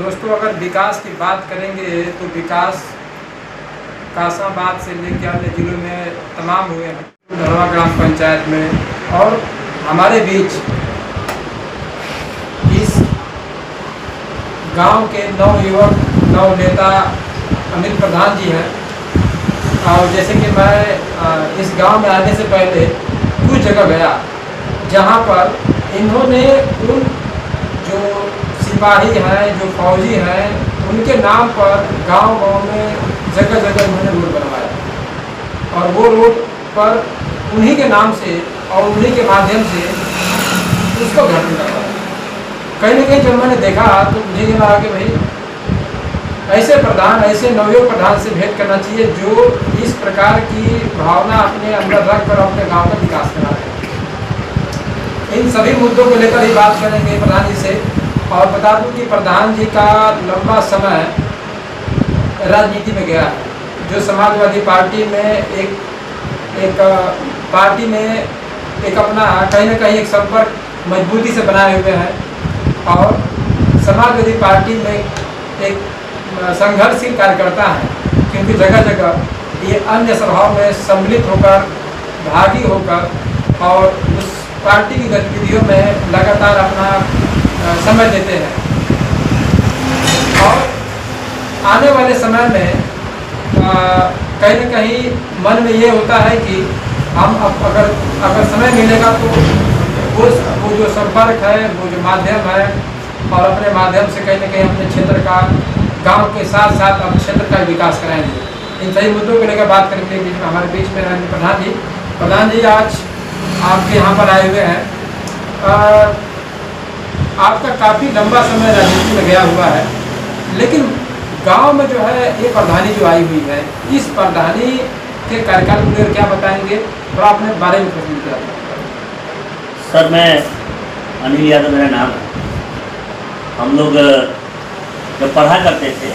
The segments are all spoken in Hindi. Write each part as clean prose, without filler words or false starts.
दोस्तों, अगर विकास की बात करेंगे तो विकास कासाबाद से लेकर अन्य जिलों में तमाम हुए हैं। धरवा ग्राम पंचायत में और हमारे बीच इस गांव के नवयुवक नव नेता अमित प्रधान जी हैं। और जैसे कि मैं इस गांव में आने से पहले कुछ जगह गया जहां पर इन्होंने उन जो सिपाही हैं, जो फौजी हैं, उनके नाम पर गांव-गांव में जगह जगह इन्होंने रोड बनवाया और वो रोड पर उन्हीं के नाम से और उन्हीं के माध्यम से उसको घर में लगवाया। कहीं ना कहीं जब मैंने देखा तो मुझे ये लगा कि भाई ऐसे प्रधान, ऐसे नवयुवक प्रधान से भेंट करना चाहिए जो इस प्रकार की भावना अपने अंदर रख कर अपने गाँव का विकास करा रहे हैं। इन सभी मुद्दों को लेकर ही बात करेंगे प्रधान जी से। और बता दूं कि प्रधान जी का लंबा समय राजनीति में गया है। जो समाजवादी पार्टी में एक पार्टी में एक अपना कहीं ना कहीं एक संपर्क मजबूती से बनाए हुए हैं और समाजवादी पार्टी में एक संघर्षशील कार्यकर्ता है, क्योंकि जगह जगह ये अन्य सभाओं में सम्मिलित होकर, भागी होकर और उस पार्टी की गतिविधियों में लगातार अपना समय देते हैं। और आने वाले समय में कहीं ना कहीं मन में ये होता है कि हम अब अगर समय मिलेगा तो वो जो संपर्क है, वो जो माध्यम है और अपने माध्यम से कहीं ना कहीं अपने क्षेत्र का, गांव के साथ साथ अपने क्षेत्र का विकास कराएंगे। इन सही मुद्दों को लेकर बात करने के लिए हमारे बीच में रहेंगे प्रधान जी आज आपके यहाँ पर आए हुए हैं। आपका काफ़ी लंबा समय राजनीति में गया हुआ है, लेकिन गांव में जो है ये प्रधानी जो आई हुई है, इस प्रधानी के कार्यकाल को लेकर क्या बताएंगे और अपने बारे में प्रश्न किया। सर, मैं अनिल यादव मेरा नाम है। हम लोग जब पढ़ा करते थे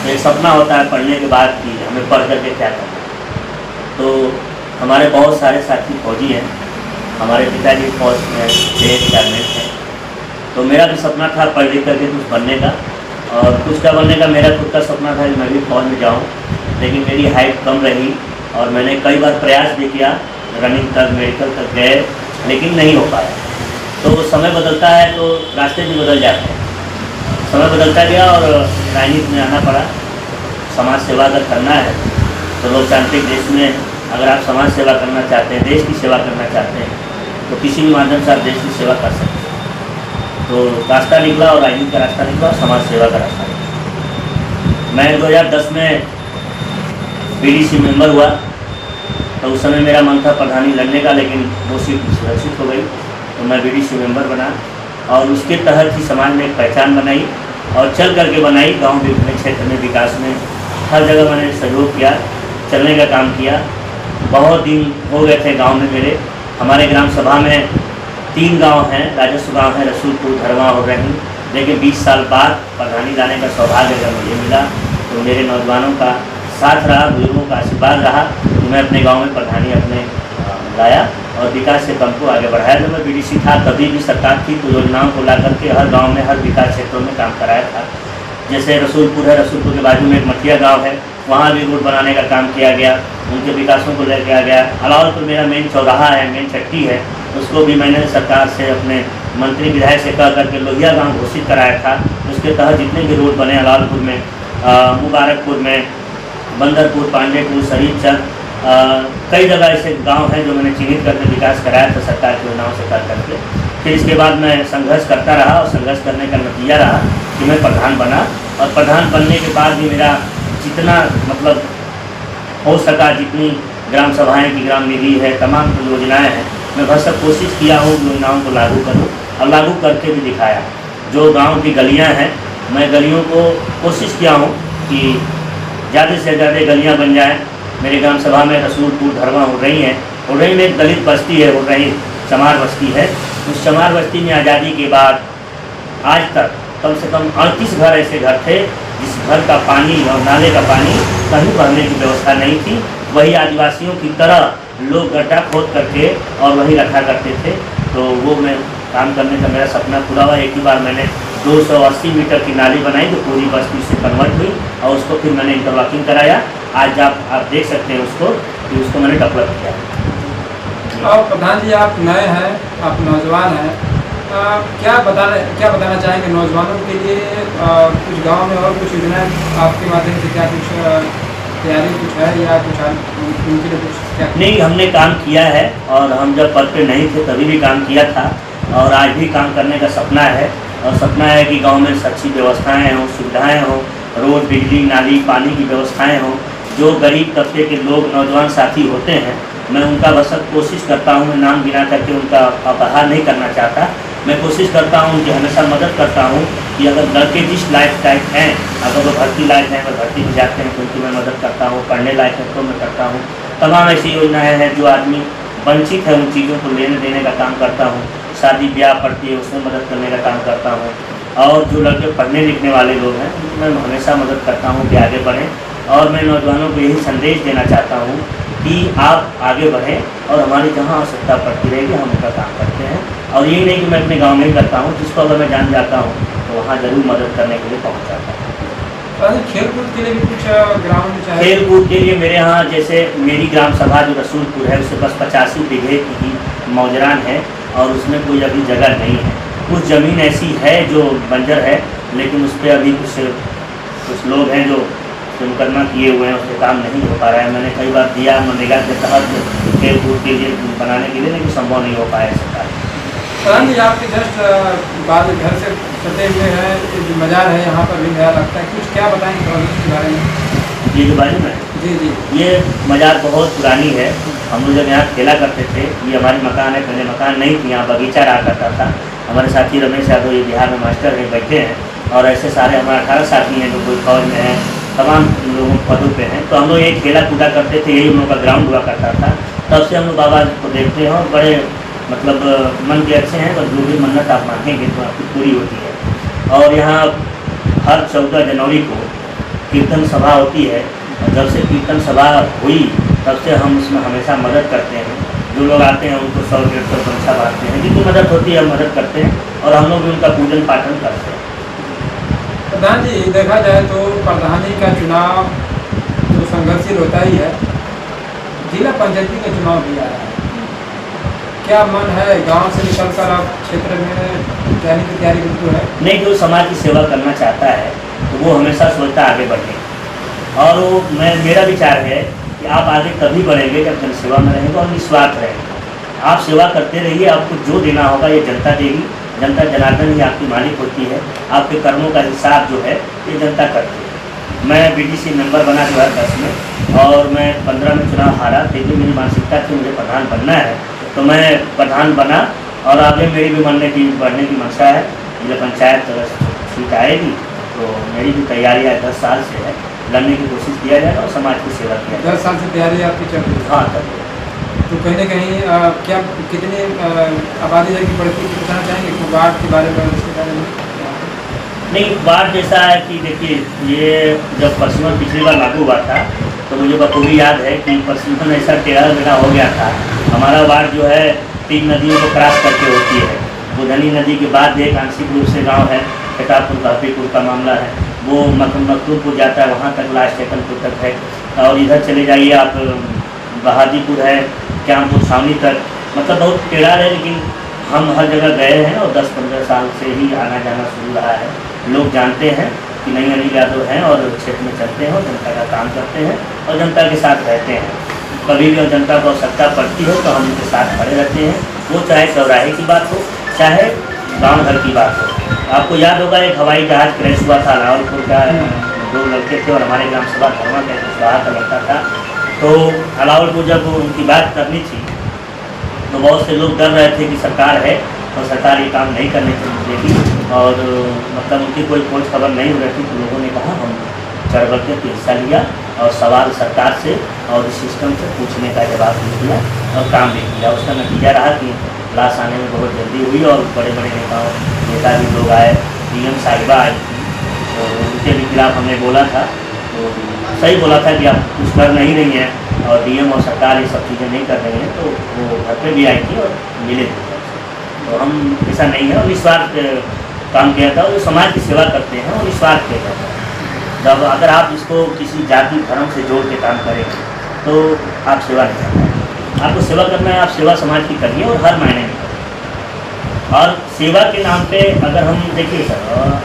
तो एक सपना होता है पढ़ने के बाद कि हमें पढ़ करके क्या करना। तो हमारे बहुत सारे साथी फौजी हैं, हमारे पिताजी फौज में स्टेट कैबिनेट हैं। तो मेरा भी सपना था पढ़ लिख करके कुछ बनने का, और कुछ का बनने का मेरा खुद का सपना था कि मैं भी फौज में जाऊँ, लेकिन मेरी हाइट कम रही और मैंने कई बार प्रयास भी किया, रनिंग तक, मेडिकल तक गए, लेकिन नहीं हो पाया। तो समय बदलता है तो रास्ते भी बदल जाते हैं। समय बदलता गया और राजनीति में आना पड़ा। समाज सेवा अगर करना है तो लोकतांत्रिक देश में अगर आप समाज सेवा करना चाहते हैं, देश की सेवा करना चाहते हैं, तो किसी भी माध्यम से आप देश की सेवा कर सकते हैं। तो रास्ता निकला और राजनीति का रास्ता निकला, समाज सेवा का रास्ता निकला। मैं 2010 में बीडीसी मेंबर हुआ, तो उस समय मेरा मन था प्रधानी लड़ने का, लेकिन वो सीट सुरक्षित हो गई तो मैं बीडीसी मेंबर बना और उसके तहत ही समाज में एक पहचान बनाई और चल करके बनाई। गाँव भी अपने क्षेत्र में विकास में हर जगह मैंने सहयोग किया, चलने का काम किया। बहुत दिन हो गए थे गाँव में मेरे। हमारे ग्राम सभा में 3 गांव हैं, राजस्व गांव है, रसूलपुर, धरवा और रही, लेकिन 20 साल बाद प्रधानी लाने का सौभाग्य अगर मुझे मिला तो मेरे नौजवानों का साथ रहा, बुजुर्गों का आशीर्वाद रहा तो मैं अपने गांव में प्रधानी अपने लाया और विकास के काम को आगे बढ़ाया। जब मैं बीडीसी था तभी भी सरकार थी तो योजनाओं को ला करके हर गाँव में, हर विकास क्षेत्रों में काम कराया था। जैसे रसूलपुर है, रसूलपुर के बाजू में एक मठिया गाँव है, वहाँ भी रोड बनाने का काम किया गया, उनके विकासों को लेकर आ गया। अलावलपुर मेरा मेन चौराहा है, मेन चट्टी है, उसको भी मैंने सरकार से अपने मंत्री विधायक से कह करके लोहिया गांव घोषित कराया था। उसके तहत जितने भी रोड बने अलावलपुर में, मुबारकपुर में, बंदरपुर, पांडेपुर, शरीफचंद, कई जगह ऐसे गांव हैं जो मैंने चिन्हित करके विकास कराया था सरकार की योजनाओं से कर करके। फिर इसके बाद मैं संघर्ष करता रहा और संघर्ष करने का नतीजा रहा कि मैं प्रधान बना। और प्रधान बनने के बाद भी मेरा जितना मतलब हो सका, जितनी ग्राम सभाएँ की ग्राम निधि है, तमाम योजनाएँ हैं, मैं भरसक कोशिश किया हूँ योजनाओं को लागू करूँ और लागू करके भी दिखाया। जो गांव की गलियां हैं, मैं गलियों को कोशिश किया हूँ कि ज़्यादा से ज़्यादा गलियां बन जाएं। मेरे ग्राम सभा में रसूलपुर, धरवा हो रही हैं, हो रही में एक दलित बस्ती है, हो रही चमार बस्ती है। उस चमार बस्ती में आज़ादी के बाद आज तक कम से कम 38 घर ऐसे घर थे जिस घर का पानी और नाले का पानी कहीं बहने की व्यवस्था नहीं थी। वही आदिवासियों की तरह लोग गड्ढा खोद करके और वहीं रखा करते थे। तो वो मैं काम करने का मेरा सपना पूरा हुआ। एक ही बार मैंने 280 मीटर की नाली बनाई जो पूरी बस्ती से कन्वर्ट हुई और उसको फिर मैंने इंटरलॉकिंग कराया। आज आप देख सकते हैं उसको कि उसको मैंने डेवलप किया। और प्रधान जी आप नए हैं, आप नौजवान हैं, क्या बताना चाहेंगे नौजवानों के लिए? कुछ गांव में और कुछ योजनाएं आपके माध्यम से क्या कुछ तैयारी कुछ है या कुछ उनके लिए कुछ क्या? नहीं, हमने काम किया है और हम जब पद पे नहीं थे तभी भी काम किया था और आज भी काम करने का सपना है। और सपना है कि गांव में अच्छी व्यवस्थाएं हों, सुविधाएं हों, रोड, बिजली, नाली, पानी की व्यवस्थाएं हों। जो गरीब तबके के लोग, नौजवान साथी होते हैं, मैं उनका बस कोशिश करता हूँ, मैं नाम गिना करके उनका अपहार नहीं करना चाहता। मैं कोशिश करता हूँ उनकी हमेशा मदद करता हूँ कि अगर लड़के जिस लायक टाइप हैं, अगर वो भर्ती लायक हैं, अगर भर्ती में जाते हैं तो उनकी मैं मदद करता हूँ, पढ़ने लायक है तो मैं करता हूँ। तमाम ऐसी योजनाएं हैं जो आदमी वंचित है उन चीज़ों को लेने देने का काम करता हूँ। शादी ब्याह पड़ती है उसमें मदद करने का काम करता हूँ। और जो लड़के पढ़ने लिखने वाले लोग हैं उनको मैं हमेशा मदद करता हूँ कि आगे बढ़ें। और मैं नौजवानों को यही संदेश देना चाहता हूँ कि आप आगे बढ़ें और हमारी जहाँ आवश्यकता पड़ती रहेगी हम उनका काम करते हैं। और ये नहीं कि मैं अपने गांव में ही करता हूँ, जिसको अगर मैं जान जाता हूँ तो वहाँ ज़रूर मदद करने के लिए पहुँच जाता हूँ। खेल कूद के लिए भी कुछ ग्राउंड चाहिए? खेल कूद के लिए मेरे यहाँ जैसे मेरी ग्राम सभा जो रसूलपुर है उससे बस 85 बीघे की ही मौजरान है और उसमें कोई अभी जगह नहीं है। कुछ ज़मीन ऐसी है जो बंजर है लेकिन उस पर अभी कुछ लोग हैं जो मुकदमा किए हुए हैं, उससे काम नहीं हो पा रहा है। मैंने कई बार दिया मनरेगा के तहत खेल कूद के लिए बनाने के लिए, लेकिन संभव नहीं हो पाया सरकार। प्रधान जी आपके जस्ट बाद घर से सटे हुए हैं, जो मज़ार है यहाँ पर भी मेरा लगता है, कुछ क्या बताएंगे थोड़ा इसके बारे में? ये जो बाजू में जी जी, ये मज़ार बहुत पुरानी है। हम लोग जब यहाँ खेला करते थे, ये हमारी मकान है, पहले मकान नहीं थी, यहाँ बगीचा रहा करता था। हमारे साथी रमेश यादव ये बिहार में मास्टर हैं, बैठे हैं और ऐसे सारे हमारे 18 साथी हैं जो कोई फौज में हैं, तमाम लोगों पदों पे हैं। तो हम लोग यही खेला कूदा करते थे, यही हम लोग का ग्राउंड हुआ करता था। तब से हम लोग बाबा को देखते हैं और बड़े मतलब मन के अच्छे हैं, बस जो भी मन्नत आप मांगेंगे तो आपकी पूरी होती है। और यहाँ हर 14 जनवरी को कीर्तन सभा होती है और जब से कीर्तन सभा हुई तब से हम उसमें हमेशा मदद करते हैं। जो लोग आते हैं उनको 100-150 पंछा बांटते हैं, जितनी मदद होती है हम मदद करते हैं और हम लोग भी उनका पूजन पाठन करते हैं। प्रधान जी देखा जाए तो प्रधानी का चुनाव जो संघर्षशील होता ही है, जिला पंचायती का चुनाव भी आया है। क्या मन है गांव से निकलकर आप क्षेत्र में जाने की तैयारी बिल्कुल है? नहीं, जो समाज की सेवा करना चाहता है तो वो हमेशा सोचता है आगे बढ़े। और वो मेरा विचार है कि आप आगे तभी बढ़ेंगे जब जनसेवा में रहेंगे और निस्वार्थ रहेंगे। आप सेवा करते रहिए, आपको जो देना होगा ये जनता देगी। जनता जनार्दन ही आपकी मालिक होती है, आपके कर्मों का हिसाब जो है ये जनता करती है। मैं BDC मेंबर बना 2010 में और मैं 15 में चुनाव हारा, लेकिन मेरी मानसिकता थी मुझे प्रधान बनना है तो मैं प्रधान बना और आगे मेरी भी बढ़ने की मंशा है। जब पंचायत सीट आएगी तो मेरी भी तैयारी है, 10 साल से है, लड़ने की कोशिश किया जाएगा और समाज की सेवा किया जाएगा। 10 साल से तैयारी आपकी चल रही है? हाँ, तब तो कहीं ना कहीं क्या कितनी आबादी की बढ़ती बताना चाहेंगे कि वार्ड के बारे में, उसके बारे में? नहीं, वार्ड जैसा है कि देखिए, ये जब पश्चिमन पिछली बार लागू हुआ था तो मुझे बखूबी याद है कि पश्चिमन ऐसा टेढ़ा मेढ़ा हो गया था। हमारा वार्ड जो है 3 नदियों को क्रॉस करके होती है। बुधनी नदी के बाद एक आंशिक रूप से गाँव है, खटापुर काफीपुर का मामला है, वो मखदूमपुर जाता है, वहाँ तक लास्ट एकलपुर तक है। और इधर चले जाइए आप, बहादीपुर है, क्यामपुर छावनी तक, मतलब बहुत टेढ़ा है। लेकिन हम हर जगह गए हैं और 10-15 साल से ही आना जाना शुरू रहा है। लोग जानते हैं कि नहीं अनिल यादव हैं और क्षेत्र में चलते हैं और जनता का काम करते हैं और जनता के साथ रहते हैं। कभी भी जनता को आवश्यकता पड़ती है तो हम उनके साथ खड़े रहते हैं, वो चाहे चौराहे की बात हो चाहे गाँव घर की बात हो। आपको याद होगा एक हवाई जहाज़ क्रैश हुआ था अलावलपुर का, 2 लड़के थे और हमारे ग्राम सभा धर्मा का कुशवाहा का लड़का था। तो अलावलपुर जब उनकी बात करनी थी तो बहुत से लोग डर रहे थे कि सरकार है और सरकार ये काम नहीं करने देगी और मतलब उनकी कोई खोज खबर नहीं हो रही थी। तो लोगों ने कहा हम चढ़ बढ़ के हिस्सा लिया और सवाल सरकार से और इस सिस्टम से पूछने का जवाब भी दिया और काम भी किया। उसका नतीजा रहा कि लाश आने में बहुत जल्दी हुई और बड़े बड़े नेता भी लोग आए, DM साहिबा आई थी, तो उनके भी खिलाफ हमने बोला था। तो सही बोला था कि आप कुछ कर नहीं रही हैं और DM और सरकार ये सब चीज़ें नहीं कर रही हैं। तो वो घर पे भी आई थी और मिले थे। तो हम ऐसा नहीं है और निस्वार्थ काम किया जाता है। और जो समाज की सेवा करते हैं वो निस्वार्थ किया जाता है। जब अगर आप इसको किसी जाति धर्म से जोड़ के काम करेंगे तो आप सेवा नहीं कर पाएंगे। आपको सेवा करना है, आप सेवा समाज की करिए और हर महीने में करिए। और सेवा के नाम पे अगर हम देखिए सर,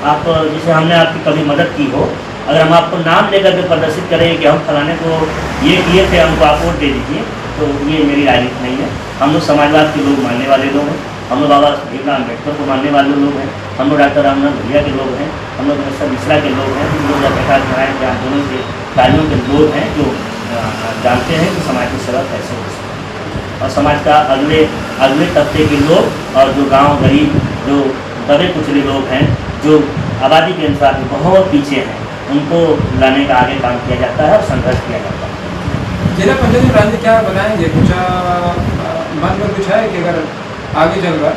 आप जैसे हमने आपकी कभी मदद की हो, अगर हम आपको नाम लेकर के प्रदर्शित करें कि हम फलाने को ये किए थे, हमको आप वोट दे दीजिए, तो ये मेरी राजनीति नहीं है। हम लोग समाजवाद के लोग मानने वाले लोग हैं, हम लोग बाबा भीमराव अम्बेडकर को मानने वाले लोग हैं, हम लोग डॉक्टर रामनाथ भैया के लोग हैं, हम लोग मिस्टर मिश्रा के लोग हैं, हम लोग प्रकाश नारायण के आंदोलन के कार्यों के लोग हैं जो जानते हैं कि समाज की सेवा कैसे हो सकती है। और समाज का अगले तबके के लोग और जो गाँव गरीब जो दबे कुचले लोग हैं, जो आबादी के अनुसार बहुत पीछे हैं, उनको लाने का आगे काम किया जाता है और संघर्ष किया जाता है। जिला पंचायत राजनीति क्या बनाएंगे, कुछ मन में कुछ है कि अगर आगे चलकर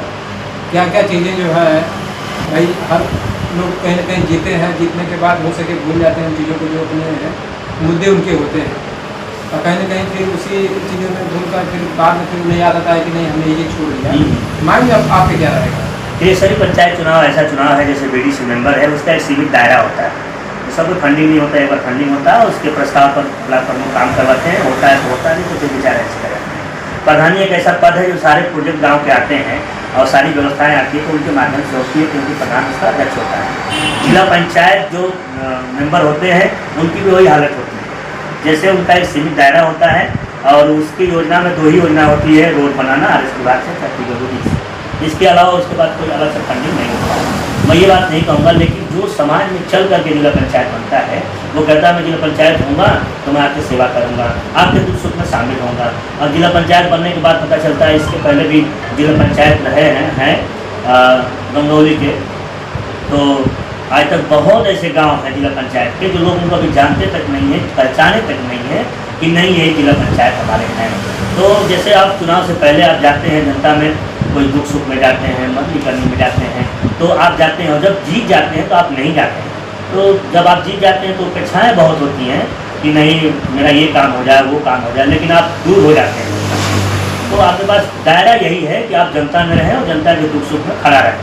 क्या क्या चीज़ें जो है, भाई हर लोग कहीं ना कहीं जीते हैं, जीतने के बाद हो सके भूल जाते हैं उन चीज़ों को जो अपने मुद्दे उनके होते हैं, और कहीं ना कहीं फिर उसी चीज़ों में भूल कर फिर बाद में फिर उन्हें याद आता है कि नहीं हमने ये छोड़ दिया। माइंड आपके क्या रहेगा? ये सभी पंचायत चुनाव ऐसा चुनाव है जैसे बीडीसी मेंबर है, उसका एक सीमित दायरा होता है, सब कोई फंडिंग नहीं होता है। एक बार फंडिंग होता है, उसके प्रस्ताव पर ब्लॉक प्रमुख काम करवाते हैं, होता है तो होता नहीं, तो फिर विचार ऐसे कराते हैं। प्रधानी एक ऐसा पद है जो सारे प्रोजेक्ट गांव के आते हैं और सारी व्यवस्थाएं आती है तो उनके माध्यम से होती है, क्योंकि प्रधान उसका अध्यक्ष होता है। जिला पंचायत जो मेंबर होते हैं उनकी भी वही हालत होती है, जैसे उनका एक सीमित दायरा होता है और उसकी योजना में 2 ही योजना होती है, रोड बनाना आरएस विभाग से 30 करोड़, इसके अलावा उसके बाद कोई अलग से फंडिंग नहीं होता। मैं ये बात नहीं कहूँगा, लेकिन जो समाज में चल करके जिला पंचायत बनता है वो कहता है मैं जिला पंचायत होऊंगा तो मैं आपकी सेवा करूँगा, आपके दुख सुख में शामिल होऊंगा। और जिला पंचायत बनने के बाद पता चलता है इसके पहले भी जिला पंचायत रहे हैं गंगौली के, तो आज तक बहुत ऐसे गांव हैं जिला पंचायत के जो लोग उनको अभी जानते तक नहीं है, पहचाने तक नहीं है कि नहीं ये जिला पंचायत हमारे हैं। तो जैसे आप चुनाव से पहले आप जाते हैं जनता में, कोई दुख सुख में जाते हैं, मदद करने में जाते हैं, तो आप जाते हैं, और जब जीत जाते हैं तो आप नहीं जाते हैं। तो जब आप जीत जाते हैं तो अपेक्षाएँ बहुत होती हैं कि नहीं मेरा ये काम हो जाए, वो काम हो जाए, लेकिन आप दूर हो जाते हैं। तो आपके पास दायरा यही है कि आप जनता में रहें और जनता के दुख सुख में खड़ा रहें।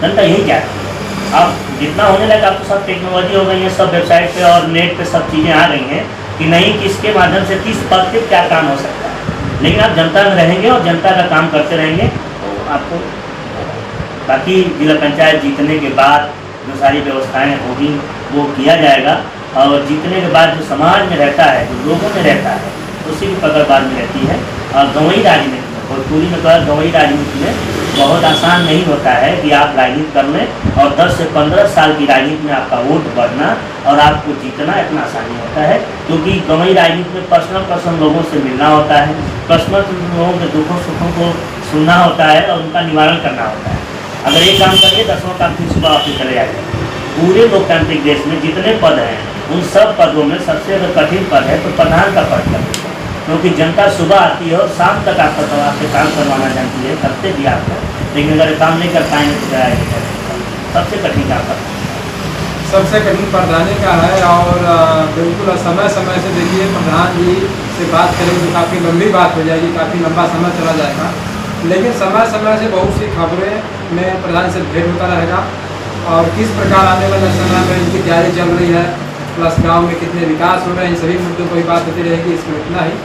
जनता यही चाहती है। अब जितना होने लगा, अब तो सब टेक्नोलॉजी हो गई है, सब वेबसाइट पे और नेट पे सब चीज़ें आ गई हैं कि नहीं किसके माध्यम से किस पद पे क्या काम हो सकता है। लेकिन आप जनता में रहेंगे और जनता का काम करते रहेंगे तो आपको, बाकी जिला पंचायत जीतने के बाद जो सारी व्यवस्थाएं होगी वो किया जाएगा। और जीतने के बाद जो समाज में रहता है, जो लोगों में रहता है, उसी की पकड़ बाद में रहती है। और गंवई राजनीति में, भोजपुरी में कहा गंवई राजनीति में बहुत आसान नहीं होता है कि आप राजनीति कर लें और 10 से 15 साल की राजनीति में आपका वोट बढ़ना और आपको जीतना इतना आसान नहीं होता है, क्योंकि गंवई राजनीति में पर्सनल लोगों से मिलना होता है, पर्सनल लोगों के दुखों सुखों को सुनना होता है और उनका निवारण करना होता है। अगर एक काम करिए 10वां काम फिर सुबह ऑफिस चले जाइए। पूरे लोकतांत्रिक देश में जितने पद हैं उन सब पदों में सबसे अगर कठिन पद है तो प्रधान का पद है, क्योंकि जनता सुबह आती है और शाम तक आपसे काम करवाना चाहती है, करते भी आपको, लेकिन अगर काम नहीं कर पाएंगे तो क्या है, सबसे कठिन काम है। सबसे कठिन प्रधानी का है। और बिल्कुल समय समय से देखिए प्रधान जी से बात करेंगे तो काफ़ी लंबी बात हो जाएगी, काफ़ी लंबा समय चला जाएगा, लेकिन समय समय से बहुत सी खबरें में प्रधान से भेंट होता रहेगा। और किस प्रकार आने वाले समय में इनकी तैयारी चल रही है, प्लस गांव में कितने विकास हो रहे हैं, इन सभी मुद्दों पर बात होती रहेगी। इसमें इतना ही।